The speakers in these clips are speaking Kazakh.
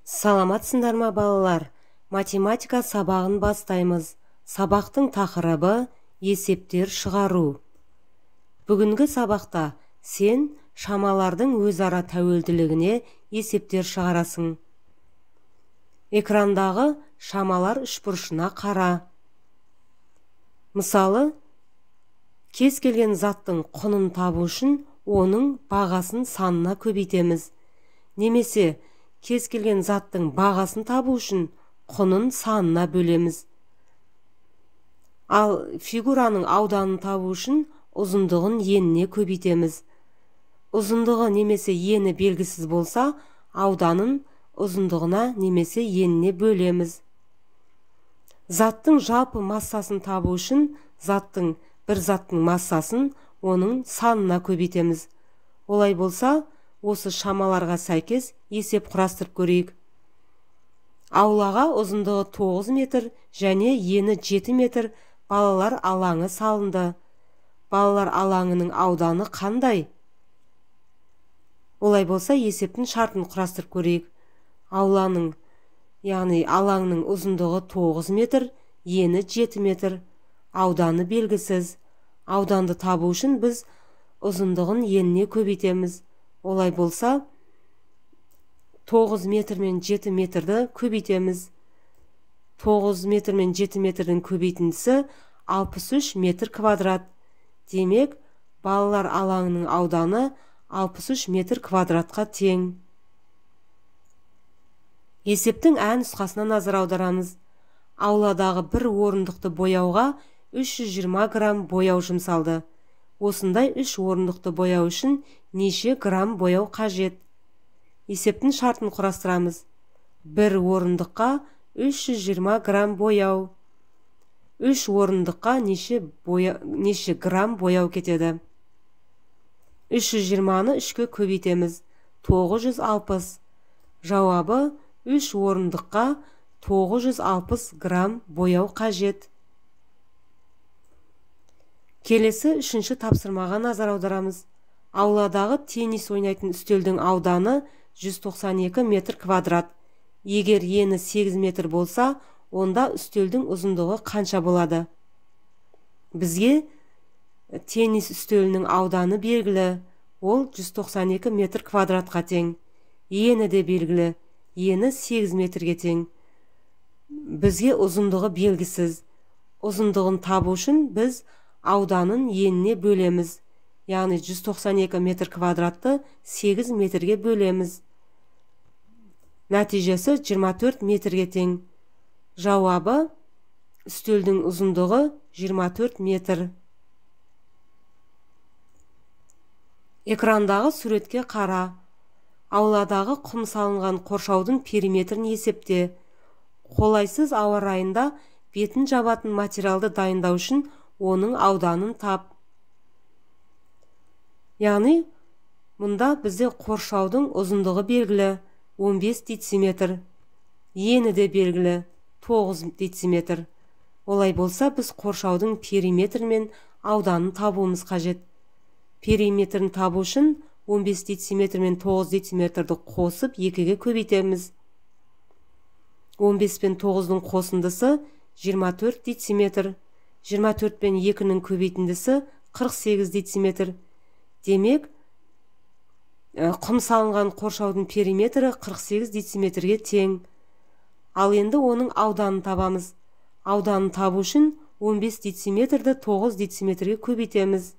Саламатсыңдар ма балалар? Математика сабағын бастаймыз. Сабақтың тақырыбы есептер шығару. Бүгінгі сабақта сен шамалардың өзара тәуелділігіне есептер шығарасың. Экрандағы шамалар үшбұрышына қара. Мысалы, кез келген заттың құнын табу үшін оның бағасын санына көбейтеміз. Немесе кез келген заттың бағасын табу үшін құнын санына бөлеміз. Ал фигураның ауданын табу үшін ұзындығын еніне көбейтеміз. Ұзындығы немесе ені белгісіз болса, ауданын ұзындығына немесе еніне бөлеміз. Заттың жалпы массасын табу үшін бір заттың массасын оның санына көбейтеміз. Олай болса, осы шамаларға сәйкес есеп құрастырып көрейік. Аулаға ұзындығы 9 метр және ені 7 метр балалар алаңы салынды. Балалар алаңының ауданы қандай? Олай болса, есептің шартын құрастырып көрейік. Ауланың, яғни алаңның ұзындығы 9 метр, ені 7 метр. Ауданы белгісіз. Ауданды табу үшін біз ұзындығын еніне көбейтеміз. Олай болса, 9 метр мен 7 метрді көбейтеміз. 9 метр мен 7 метрдің көбейтіндісі 63 метр квадрат. Демек, балалар алаңының ауданы 63 метр квадратқа тең. Есептің ән нұсқасына назар аударамыз. Ауладағы бір орындықты бояуға 320 грамм бояу жұмсалды. Осындай 3 орындықты бояу үшін неше грамм бояу қажет? Есептің шартын құрастырамыз. Бір орындыққа 320 грамм бояу. 3 орындыққа неше грамм бояу кетеді? 320-ны 3-ке көбейтеміз. 960. Жауабы 3 орындыққа 960 грамм бояу қажет. Келесі үшінші тапсырмаға назар аударамыз. Ауладағы теннис ойнайтын үстелдің ауданы 192 метр квадрат. Егер ені 8 метр болса, онда үстелдің ұзындығы қанша болады? Бізге теннис үстелінің ауданы белгілі. Ол 192 метр квадратқа тең. Ені де белгілі. Ені 8 метрге тең. Бізге ұзындығы белгісіз. Ұзындығын табу үшін біз ауданын еніне бөлеміз. Яғни 192 метр квадратты 8 метрге бөлеміз. Нәтижесі 24 метрге тең. Жауабы үстелдің ұзындығы 24 метр. Экрандағы суретке қара. Ауладағы құм салынған қоршаудың периметрін есепте. Қолайсыз ауа райында бетін жабатын материалды дайындау үшін оның ауданын тап. Яғни, мұнда бізде қоршаудың ұзындығы белгілі 15 дециметр. Ені де белгілі 9 дециметр. Олай болса, біз қоршаудың периметр мен ауданын табуымыз қажет. Периметрін табу үшін 15 дециметр мен 9 дециметрді қосып 2-ге көбейтеміз. 15 пен 9-дың қосындысы 24 дециметр. 24 пен 2-нің көбейтіндісі 48 дециметр. Демек, құм салынған қоршаудың периметрі 48 дециметрге тең. Ал енді оның ауданын табамыз. Ауданын табу үшін 15 дециметрді 9 дециметрге көбейтеміз.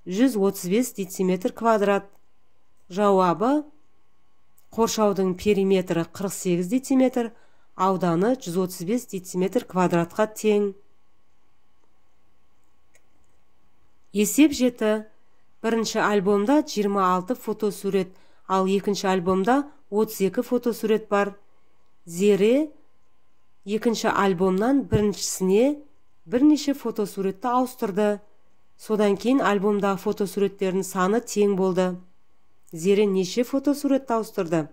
135 дециметр квадрат. Жауабы қоршаудың периметрі 48 дециметр, ауданы 135 дециметр квадратқа тең. Есеп 7. Бірінші альбомда 26 фотосурет, ал екінші альбомда 32 фотосурет бар. Зере екінші альбомнан біріншісіне бірнеше фотосуретті ауыстырды. Содан кейін альбомдағы фотосуреттердің саны тең болды. Зере неше фотосуретті ауыстырды?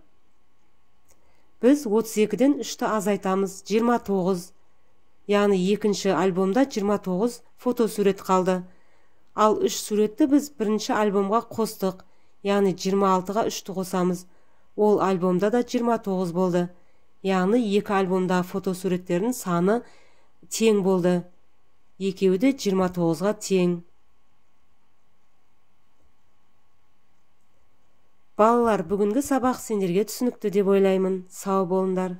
Біз 32-ден 3-ті азайтамыз, 29. Яғни екінші альбомда 29 фотосурет қалды. Ал 3 суретті біз бірінші альбомға қостық, яғни 26-ға 3-ті қосамыз. Ол альбомда да 29 болды. Яғни екі альбомдағы фотосуреттердің саны тең болды. Екеуі де 29-ға тең. Балалар, бүгінгі сабақ сендерге түсінікті деп ойлаймын. Сау болыңдар.